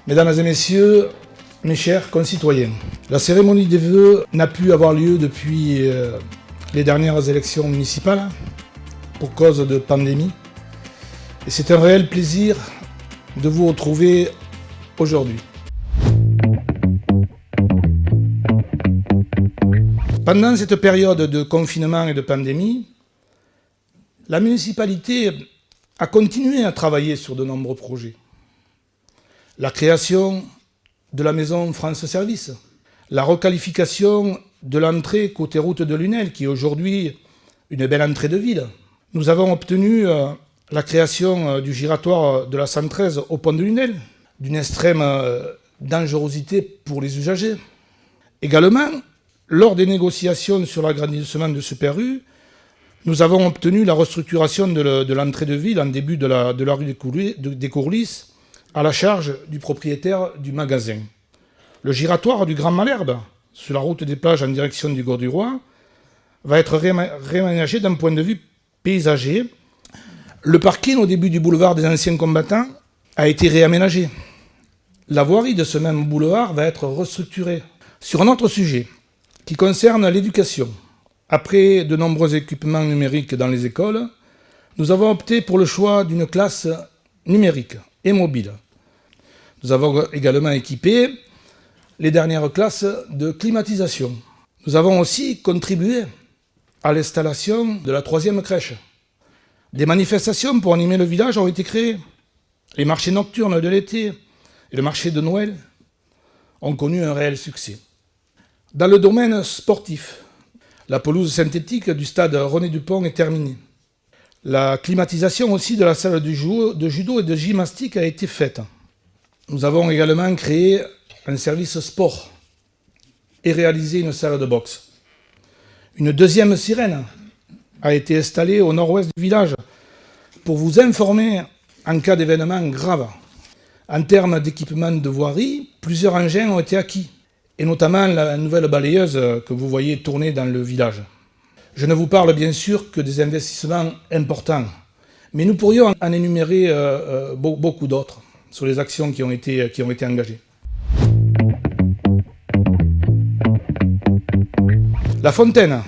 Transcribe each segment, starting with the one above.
Mesdames et messieurs, mes chers concitoyens, la cérémonie des vœux n'a pu avoir lieu depuis les dernières élections municipales pour cause de pandémie. Et c'est un réel plaisir de vous retrouver aujourd'hui. Pendant cette période de confinement et de pandémie, la municipalité a continué à travailler sur de nombreux projets. La création de la maison France Service, la requalification de l'entrée côté route de Lunel, qui est aujourd'hui une belle entrée de ville. Nous avons obtenu la création du giratoire de la 113 au pont de Lunel, d'une extrême dangerosité pour les usagers. Également, lors des négociations sur l'agrandissement de Super U, nous avons obtenu la restructuration de l'entrée de ville en début de la rue des Courlis, à la charge du propriétaire du magasin. Le giratoire du Grand Malherbe, sur la route des plages en direction du Gor du Roi, va être réaménagé d'un point de vue paysager. Le parking au début du boulevard des anciens combattants a été réaménagé. La voirie de ce même boulevard va être restructurée. Sur un autre sujet, qui concerne l'éducation, après de nombreux équipements numériques dans les écoles, nous avons opté pour le choix d'une classe numérique et mobile. Nous avons également équipé les dernières classes de climatisation. Nous avons aussi contribué à l'installation de la 3e crèche. Des manifestations pour animer le village ont été créées. Les marchés nocturnes de l'été et le marché de Noël ont connu un réel succès. Dans le domaine sportif, la pelouse synthétique du stade René Dupont est terminée. La climatisation aussi de la salle de judo et de gymnastique a été faite. Nous avons également créé un service sport et réalisé une salle de boxe. Une deuxième sirène a été installée au nord-ouest du village pour vous informer en cas d'événement grave. En termes d'équipement de voirie, plusieurs engins ont été acquis, et notamment la nouvelle balayeuse que vous voyez tourner dans le village. Je ne vous parle bien sûr que des investissements importants, mais nous pourrions en énumérer beaucoup d'autres sur les actions qui ont été engagées. La fontaine,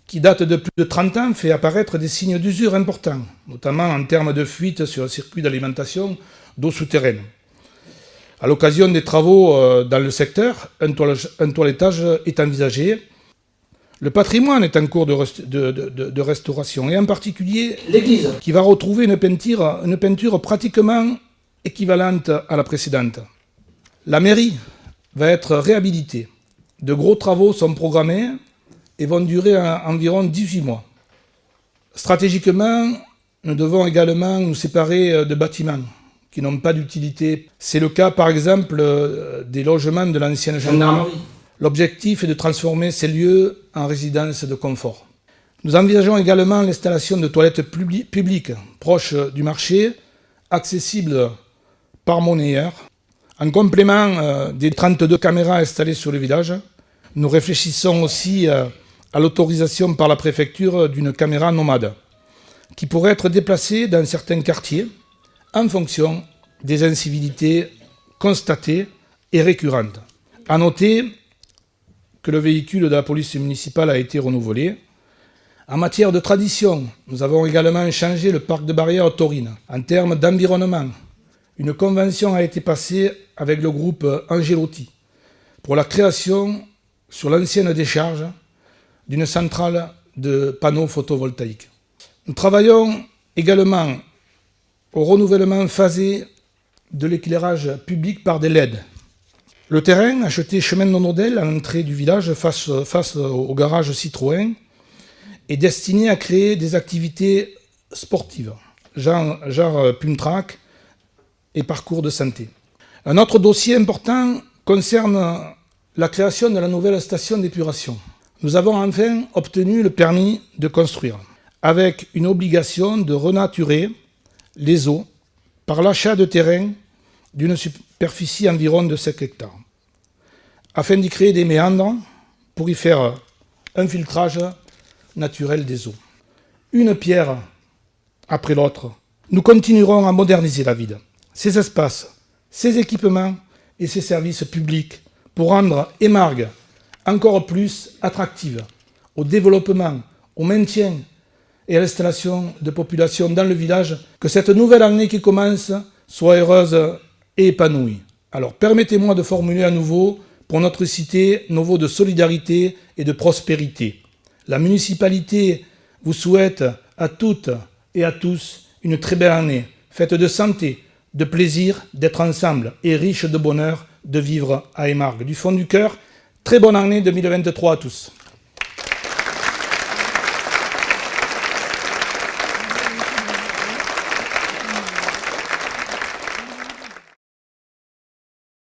qui date de plus de 30 ans, fait apparaître des signes d'usure importants, notamment en termes de fuite sur le circuit d'alimentation d'eau souterraine. À l'occasion des travaux dans le secteur, un toilettage est envisagé. Le patrimoine est en cours de restauration, et en particulier l'église, qui va retrouver une peinture pratiquement équivalente à la précédente. La mairie va être réhabilitée. De gros travaux sont programmés et vont durer environ 18 mois. Stratégiquement, nous devons également nous séparer de bâtiments qui n'ont pas d'utilité. C'est le cas, par exemple, des logements de l'ancienne gendarmerie. L'objectif est de transformer ces lieux en résidences de confort. Nous envisageons également l'installation de toilettes publiques proches du marché, accessibles par monnayeur. En complément des 32 caméras installées sur le village, nous réfléchissons aussi à l'autorisation par la préfecture d'une caméra nomade, qui pourrait être déplacée dans certains quartiers en fonction des incivilités constatées et récurrentes. À noter que le véhicule de la police municipale a été renouvelé. En matière de tradition, nous avons également changé le parc de barrières taurines. En termes d'environnement, une convention a été passée avec le groupe Angelotti pour la création sur l'ancienne décharge d'une centrale de panneaux photovoltaïques. Nous travaillons également au renouvellement phasé de l'éclairage public par des LED. Le terrain, acheté chemin de Nonodel à l'entrée du village face au garage Citroën, est destiné à créer des activités sportives, genre pump-track et parcours de santé. Un autre dossier important concerne la création de la nouvelle station d'épuration. Nous avons enfin obtenu le permis de construire, avec une obligation de renaturer les eaux par l'achat de terrain d'une superficie environ de 7 hectares, afin d'y créer des méandres pour y faire un filtrage naturel des eaux. Une pierre après l'autre, nous continuerons à moderniser la ville, ses espaces, ses équipements et ses services publics pour rendre Émargues encore plus attractive au développement, au maintien et à l'installation de populations dans le village, que cette nouvelle année qui commence soit heureuse et épanouie. Alors permettez-moi de formuler à nouveau pour notre cité nos vœux de solidarité et de prospérité. La municipalité vous souhaite à toutes et à tous une très belle année, faite de santé, de plaisir, d'être ensemble et riche de bonheur de vivre à Émargues. Du fond du cœur, très bonne année 2023 à tous.